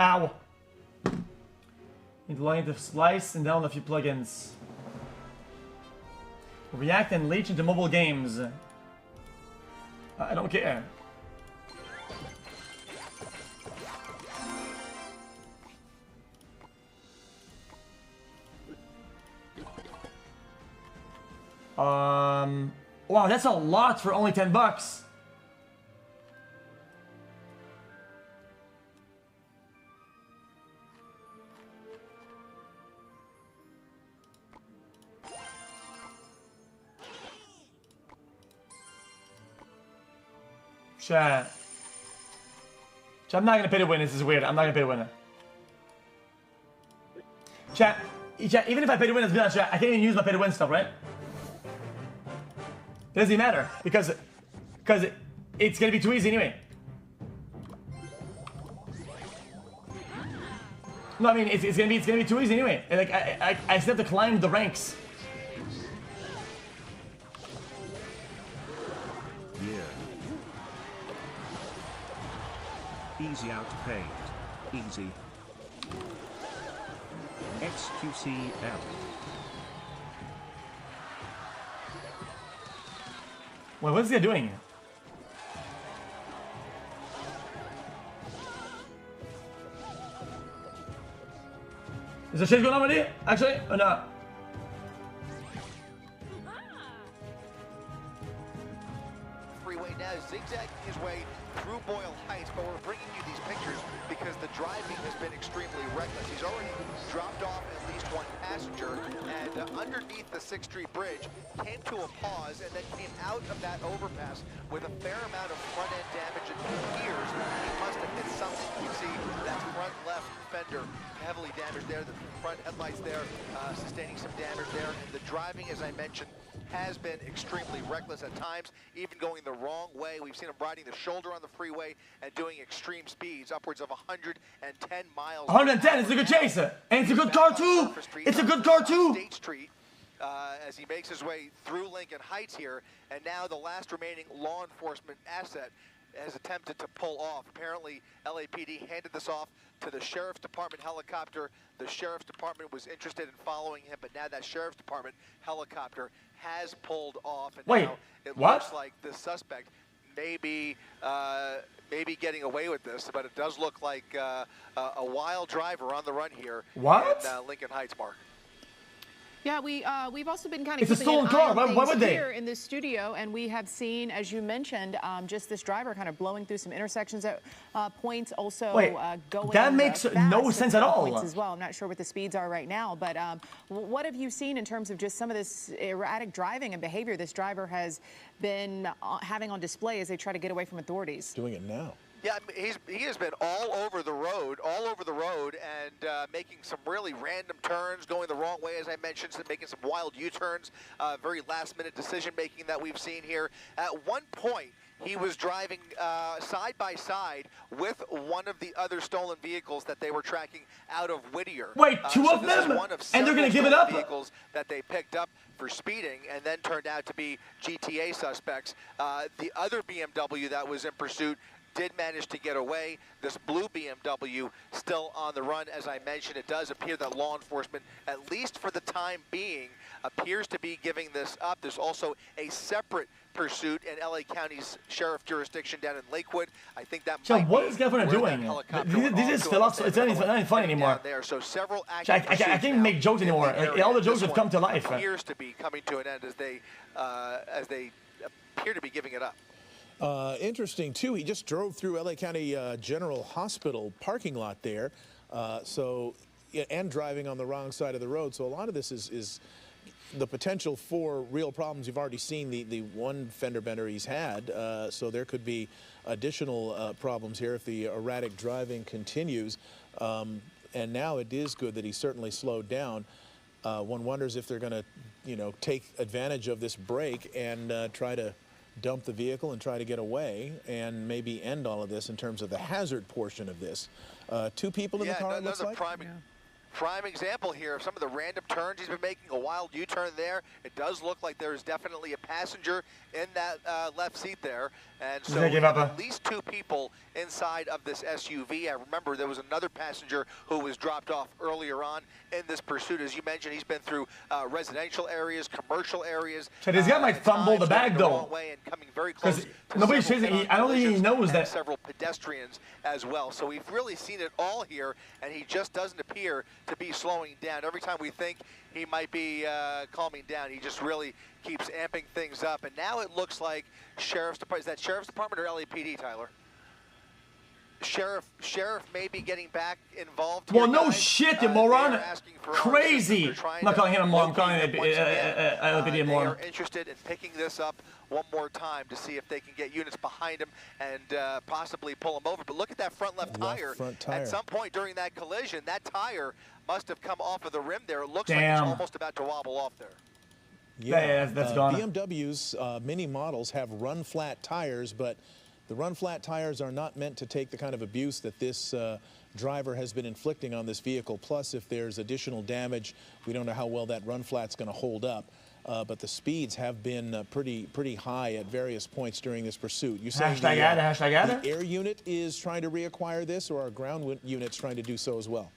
Ow. Need to log into Slice and download a few plugins. React and Leech into mobile games. I don't care. Wow, that's a lot for only $10. Chat. I'm not gonna pay to win. This is weird. I'm not gonna pay to win. Chat, even if I pay to win, let's be honest, chat, I can't even use my pay to win stuff, right? It doesn't even matter because it's gonna be too easy anyway. No, I mean it's gonna be too easy anyway. Like I still have to climb the ranks. Easy outpaid. Easy. xQcL. Wait, what's he doing? Is there shit going on with it? Actually, or not? Freeway now zigzagging his way through Boyle Heights, but we're bringing you these pictures because the driving has been extremely reckless. He's already dropped off at least one passenger, and underneath the 6th Street Bridge came to a pause and then came out of that overpass with a fair amount of front-end damage. It appears he must have hit something. You see that front left fender heavily damaged there, the front headlights there sustaining some damage there, and the driving, as I mentioned, has been extremely reckless at times, even going the wrong way. We've seen him riding the shoulder on the freeway and doing extreme speeds, upwards of 110 miles. 110, it's a good chaser. And it's a good car too. It's a good car too. State Street, as he makes his way through Lincoln Heights here, and now the last remaining law enforcement asset has attempted to pull off. Apparently, LAPD handed this off to the Sheriff's Department helicopter. The Sheriff's Department was interested in following him, but now that Sheriff's Department helicopter has pulled off, and now it looks like the suspect may be getting away with this, but it does look like a wild driver on the run here in Lincoln Heights, Mark. Yeah, we've also been kind of keeping an eye on things here in this studio, and we have seen, as you mentioned, just this driver kind of blowing through some intersections at points, also going. That makes no sense at all. As well, I'm not sure what the speeds are right now, but what have you seen in terms of just some of this erratic driving and behavior this driver has been having on display as they try to get away from authorities? Doing it now. Yeah, he has been all over the road, and making some really random turns, going the wrong way, as I mentioned, making some wild U-turns, very last-minute decision-making that we've seen here. At one point, he was driving side by side with one of the other stolen vehicles that they were tracking out of Whittier. Wait, two of them? And they're going to give it up? Vehicles that they picked up for speeding and then turned out to be GTA suspects. The other BMW that was in pursuit did manage to get away. This blue BMW still on the run. As I mentioned, it does appear that law enforcement, at least for the time being, appears to be giving this up. There's also a separate pursuit in LA County's sheriff jurisdiction down in Lakewood. I think that might what is governor doing? This is philosophy. It's not even fun anymore. There. So several I can't even make jokes anymore. Like, all the jokes have come to life. Appears to be coming to an end as they appear to be giving it up. Interesting, too, he just drove through LA County General Hospital parking lot there, and driving on the wrong side of the road. So a lot of this is the potential for real problems. You've already seen the one fender bender he's had, so there could be additional problems here if the erratic driving continues. And now it is good that he certainly slowed down. One wonders if they're going to, take advantage of this break and try to dump the vehicle and try to get away and maybe end all of this in terms of the hazard portion of this. Two people in the car, it looks like? Prime example here of some of the random turns he's been making, a wild U-turn there. It does look like there's definitely a passenger in that left seat there. And He's so gonna give up at least 2 people inside of this SUV. I remember there was another passenger who was dropped off earlier on in this pursuit. As you mentioned, he's been through residential areas, commercial areas. So this guy might fumble the bag, though. Wrong way and coming very close to nobody's several chasing. head-on I don't think he collisions knows and that. several pedestrians as well. So we've really seen it all here, and he just doesn't appear to be slowing down. Every time we think he might be calming down, he just really keeps amping things up. And now it looks like Sheriff's Department. Is that Sheriff's Department or LAPD, Tyler? Sheriff may be getting back involved. Well, here, no guys. shit, you moron. Crazy. I'm not calling him a moron. I'm calling it LAPD a moron. They are interested in picking this up one more time to see if they can get units behind him and possibly pull him over. But look at that front left tire. At some point during that collision, that tire must have come off of the rim there. It looks like it's almost about to wobble off there. Yeah, that's gone. BMW's mini models have run flat tires, but the run flat tires are not meant to take the kind of abuse that this driver has been inflicting on this vehicle. Plus, if there's additional damage, we don't know how well that run flat's going to hold up. But the speeds have been pretty high at various points during this pursuit. You saying hashtag the air unit is trying to reacquire this, or are ground units trying to do so as well?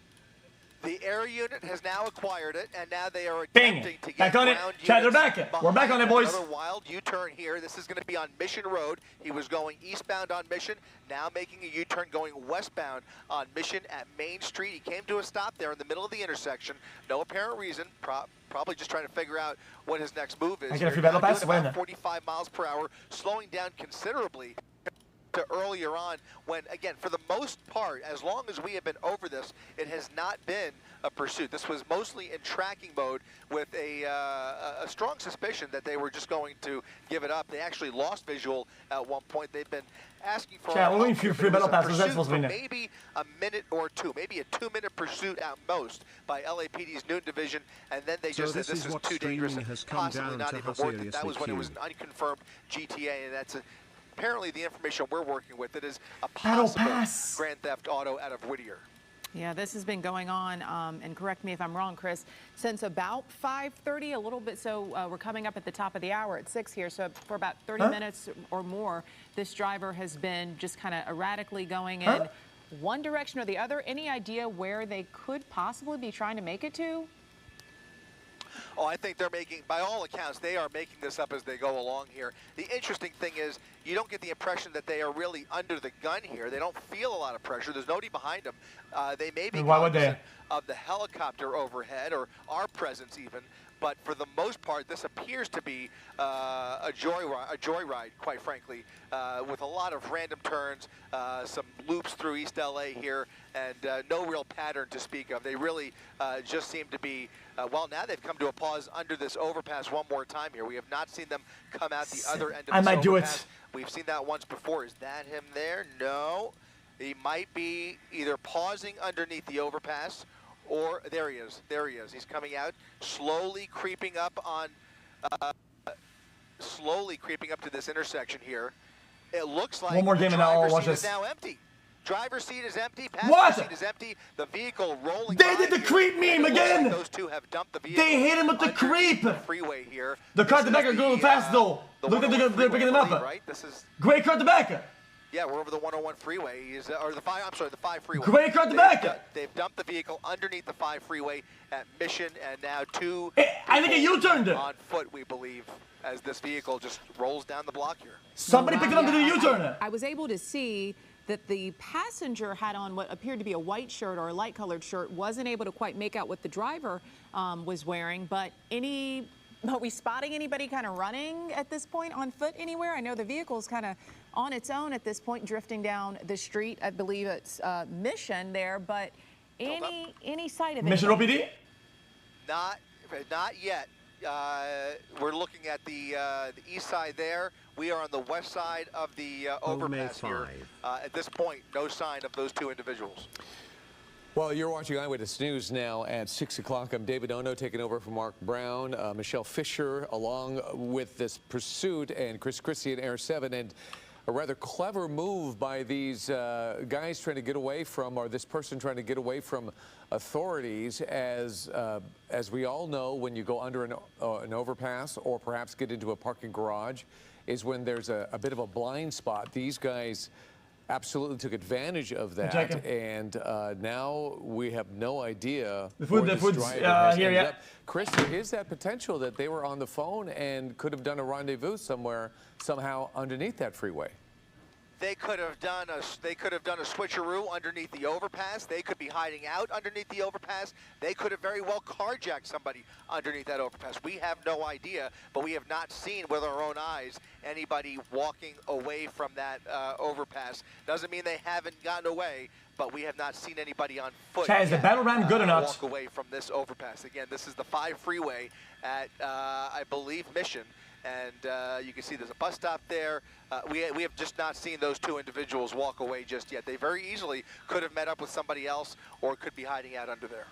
The air unit has now acquired it, and now they are attempting to get back on it. Chad, they're back. We're back on it, boys. Another wild U-turn here. This is going to be on Mission Road. He was going eastbound on Mission, now making a U-turn going westbound on Mission at Main Street. He came to a stop there in the middle of the intersection. No apparent reason. Probably just trying to figure out what his next move is. I get a free battle pass? Doing about 45 miles per hour, slowing down considerably to earlier on when, again, for the most part, as long as we have been over this, it has not been a pursuit. This was mostly in tracking mode with a strong suspicion that they were just going to give it up. They actually lost visual at one point. They've been asking for free battle passes. That's supposed to be maybe a minute or two, maybe a 2-minute pursuit at most by LAPD's noon division, and then they just said this is too dangerous and possibly not even worth it. That was when it was an unconfirmed GTA, and that's apparently the information we're working with. It is a possible Grand Theft Auto out of Whittier. Yeah, this has been going on, and correct me if I'm wrong, Chris, since about 5:30, a little bit. So we're coming up at the top of the hour at 6 here. So for about 30 minutes or more, this driver has been just kind of erratically going in one direction or the other. Any idea where they could possibly be trying to make it to? Oh, I think they're making, by all accounts, they are making this up as they go along here. The interesting thing is, you don't get the impression that they are really under the gun here. They don't feel a lot of pressure. There's nobody behind them. They may be cognizant of the helicopter overhead or our presence even, but for the most part, this appears to be a joyride, quite frankly, with a lot of random turns, some loops through East LA here, and no real pattern to speak of. They really just seem to be, well, now they've come to a pause under this overpass one more time here. We have not seen them come out the other end of this overpass. do it. We've seen that once before. Is that him there? No. He might be either pausing underneath the overpass, or there he is. There he is. He's coming out, slowly creeping up on, to this intersection here. It looks like one more game and I'll watch this. Is now empty. Driver's seat is empty. Passenger seat is empty. The vehicle rolling. They did the creep meme again. Like those two have dumped the vehicle. They hit him with the creep. The freeway here. The car at the back are going fast though. Look at they're picking them up. Right. This is great car at the back. Yeah, we're over the 101 freeway, or the 5. I'm sorry, the 5 freeway. Great car at the back. They've dumped the vehicle underneath the 5 freeway at Mission, and now I think it U-turned on foot, we believe, as this vehicle just rolls down the block here. Somebody picked it up to the U-turn. I was able to see that the passenger had on what appeared to be a white shirt or a light colored shirt. Wasn't able to quite make out what the driver was wearing, but are we spotting anybody kind of running at this point on foot anywhere? I know the vehicle's kind of on its own at this point, drifting down the street. I believe it's Mission there, but any sight of it? Mission OPD? Not yet. We're looking at the east side there. We are on the west side of the overpass here. At this point, no sign of those two individuals. Well, you're watching Eyewitness News now at 6 o'clock. I'm David Ono, taking over from Mark Brown, Michelle Fisher, along with this pursuit, and Chris Christie in Air 7. And a rather clever move by these guys trying to get away from, or this person trying to get away from authorities. As we all know, when you go under an overpass or perhaps get into a parking garage is when there's a bit of a blind spot. These guys absolutely took advantage of that, and now we have no idea where this driver has ended up. Chris, there is that potential that they were on the phone and could have done a rendezvous somewhere, somehow underneath that freeway. They could have done a switcheroo underneath the overpass. They could be hiding out underneath the overpass. They could have very well carjacked somebody underneath that overpass. We have no idea, but we have not seen with our own eyes anybody walking away from that overpass. Doesn't mean they haven't gotten away, but we have not seen anybody on foot. Is the battle ram good or not? Walk away from this overpass. Again, this is the 5 freeway at I believe Mission. And you can see there's a bus stop there. We have just not seen those 2 individuals walk away just yet. They very easily could have met up with somebody else or could be hiding out under there.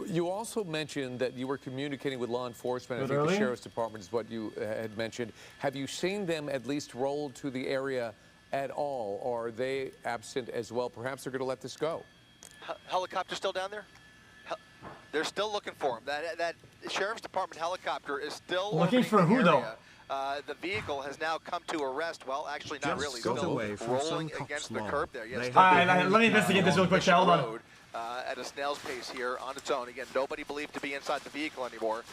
You also mentioned that you were communicating with law enforcement. I think the Sheriff's Department is what you had mentioned. Have you seen them at least roll to the area at all, or are they absent as well? Perhaps they're going to let this go. Helicopter still down there? They're still looking for him. That Sheriff's Department helicopter is still looking for who though? The vehicle has now come to arrest. Well, actually not really. Got Still away from rolling some against cops' the curb there. Yes. Let me investigate this real quick. Hold on. At a snail's pace here on its own. Again, nobody believed to be inside the vehicle anymore.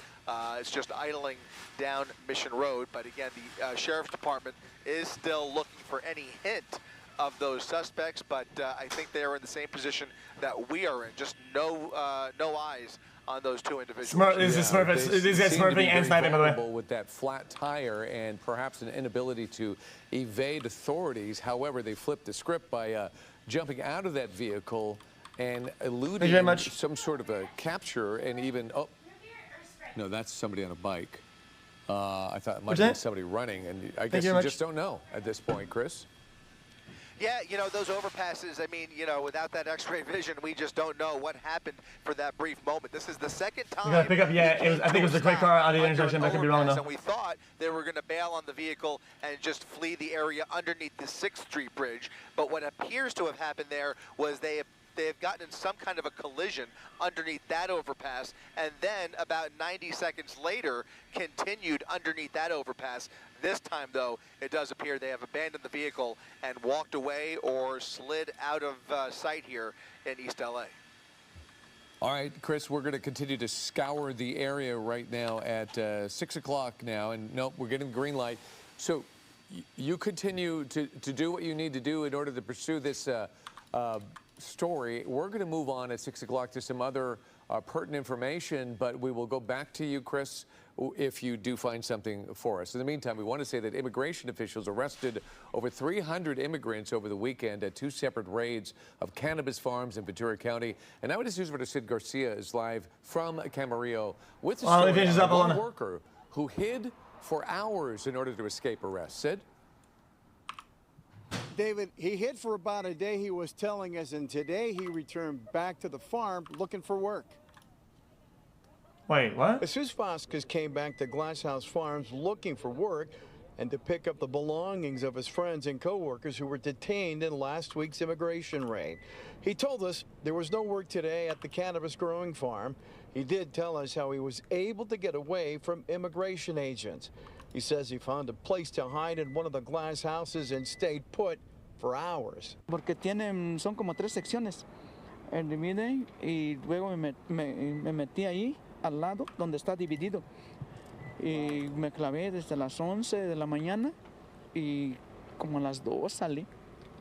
It's just idling down Mission Road. But again, the Sheriff's Department is still looking for any hint of those suspects. But I think they are in the same position that we are in. Just no eyes on those 2 individuals. This is smurfing and sniping, by the way. With that flat tire and perhaps an inability to evade authorities. However, they flipped the script by jumping out of that vehicle and eluding some sort of a capture, and even, oh, no, that's somebody on a bike. I thought it might have been somebody running, and I guess you just don't know at this point, Chris. Yeah, you know, those overpasses, I mean, you know, without that x-ray vision, we just don't know what happened for that brief moment. This is the second time. You gotta pick up, I think it was a quick car out of the intersection, but I could be wrong though. And we thought they were going to bail on the vehicle and just flee the area underneath the 6th Street Bridge. But what appears to have happened there was they have gotten in some kind of a collision underneath that overpass, and then about 90 seconds later continued underneath that overpass. This time, though, it does appear they have abandoned the vehicle and walked away or slid out of sight here in East LA. All right, Chris, we're going to continue to scour the area right now at 6 o'clock now, and nope, we're getting the green light. So you continue to do what you need to do in order to pursue this story. We're going to move on at 6 o'clock to some other pertinent information, but we will go back to you, Chris, if you do find something for us. In the meantime, we want to say that immigration officials arrested over 300 immigrants over the weekend at 2 separate raids of cannabis farms in Ventura County. And Eyewitness News reporter Sid Garcia is live from Camarillo with the story of one worker who hid for hours in order to escape arrest. Sid? David, he hid for about a day, he was telling us, and today he returned back to the farm looking for work. Wait, what? Jesus Vasquez came back to Glasshouse Farms looking for work and to pick up the belongings of his friends and co-workers who were detained in last week's immigration raid. He told us there was no work today at the cannabis growing farm. He did tell us how he was able to get away from immigration agents. He says he found a place to hide in one of the glass houses and stayed put for hours. Porque son como 3 secciones. El divide y luego me metí ahí al lado donde está dividido. Y me clavé desde las 11 de la mañana y como a las 2 salí.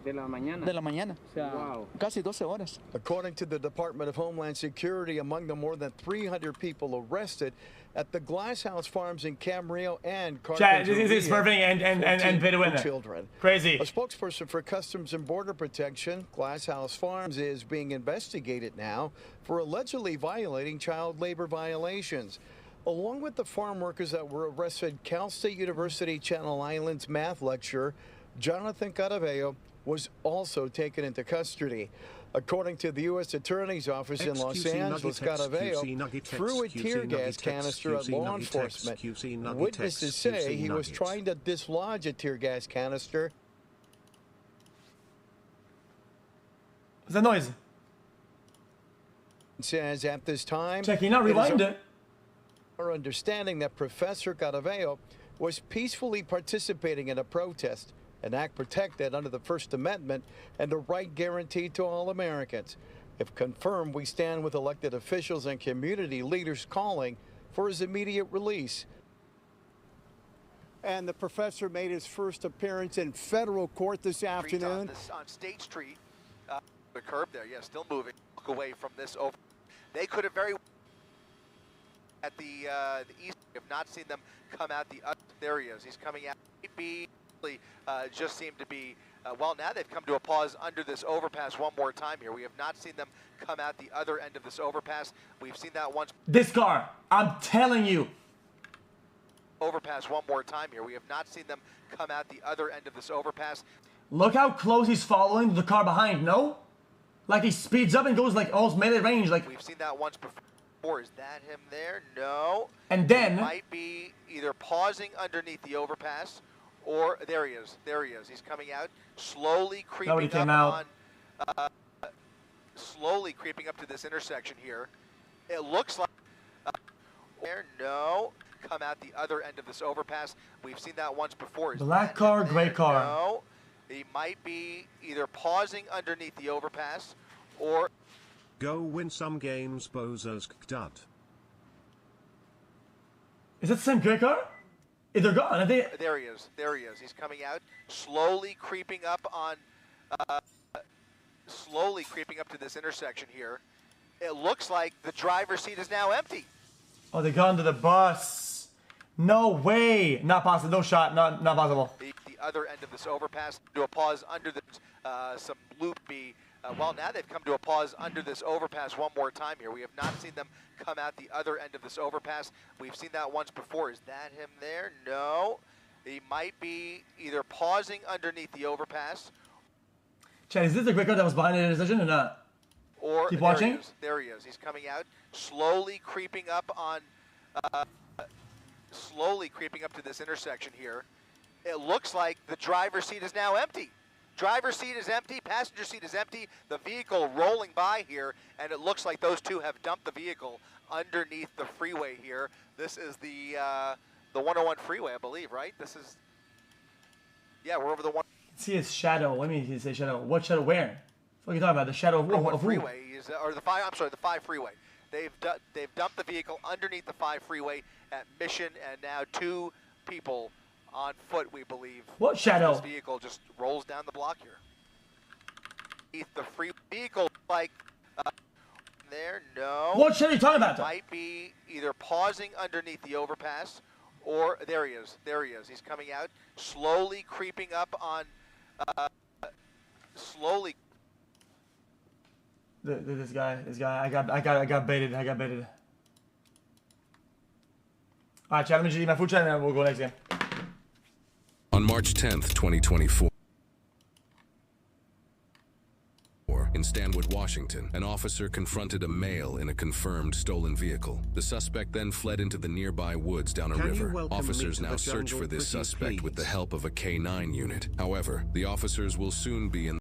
De la mañana. De la mañana. O sea, wow. Casi 12 horas. According to the Department of Homeland Security, among the more than 300 people arrested at the Glasshouse Farms in Camarillo and this is perfect and Bedouin. Children. Crazy. A spokesperson for Customs and Border Protection, Glasshouse Farms is being investigated now for allegedly violating child labor violations. Along with the farm workers that were arrested, Cal State University Channel Islands math lecturer Jonathan Caravello was also taken into custody. According to the U.S. Attorney's Office in Los Angeles, Caravello threw a tear gas canister at law enforcement. Witnesses say he was trying to dislodge a tear gas canister. What's that noise? Says at this time, checking out, rewind it. Our understanding that Professor Caravello was peacefully participating in a protest, an act protected under the First Amendment and a right guaranteed to all Americans. If confirmed, we stand with elected officials and community leaders calling for his immediate release. And the professor made his first appearance in federal court this afternoon. On State Street, the curb there, yeah, still moving. Look away from this over. They could have very at the east. We have not seen them come out the other. There he is. He's coming out. Maybe just seemed to be. Well, now they've come to a pause under this overpass one more time here. We have not seen them come out the other end of this overpass. We've seen that once. This car, I'm telling you. Overpass one more time here. We have not seen them come out the other end of this overpass. Look how close he's following the car behind, no? Like he speeds up and goes like almost melee range. Like we've seen that once before. Is that him there? No. And then he might be either pausing underneath the overpass or there he is. There he is. He's coming out, slowly creeping up on slowly creeping up to this intersection here. It looks like there. No. Come out the other end of this overpass. We've seen that once before. Black car, gray car. No, he might be either pausing underneath the overpass or... Go win some games, bozos dud. Is that the same gray car? They're gone, are they? There he is. There he is. He's coming out, slowly creeping up on... slowly creeping up to this intersection here. It looks like the driver's seat is now empty. Oh, they got into the bus. No way. Not possible. No shot. Not possible. The other end of this overpass. Do a pause under the some loop B. Well, now they've come to a pause under this overpass one more time here. We have not seen them come out the other end of this overpass. We've seen that once before. Is that him there? No. He might be either pausing underneath the overpass. Chad, is this the gray car that was behind the intersection or not? Or keep watching. There he is. He's coming out, slowly creeping up on, slowly creeping up to this intersection here. It looks like the driver's seat is now empty. Driver's seat is empty. Passenger seat is empty. The vehicle rolling by here, and it looks like those two have dumped the vehicle underneath the freeway here. This is the 101 freeway, I believe, right? This is. Yeah, we're over the one. See his shadow. Let me say shadow. What shadow? Where? What are you talking about? The shadow of freeway is, or the 5. I'm sorry, the 5 freeway. They've dumped the vehicle underneath the 5 freeway at Mission, and now 2 people on foot, we believe. What shadow? This vehicle just rolls down the block here. The free vehicle, like there. No. What shadow are you talking about? Might be either pausing underneath the overpass, or there he is. There he is. He's coming out, slowly creeping up on, slowly. This guy, I got baited. All right, Chad, let me just eat my food, Chad, and then we'll go next game. On March 10th, 2024, in Stanwood, Washington, an officer confronted a male in a confirmed stolen vehicle. The suspect then fled into the nearby woods down a river. Officers now search for this suspect with the help of a K9 unit. However, the officers will soon be in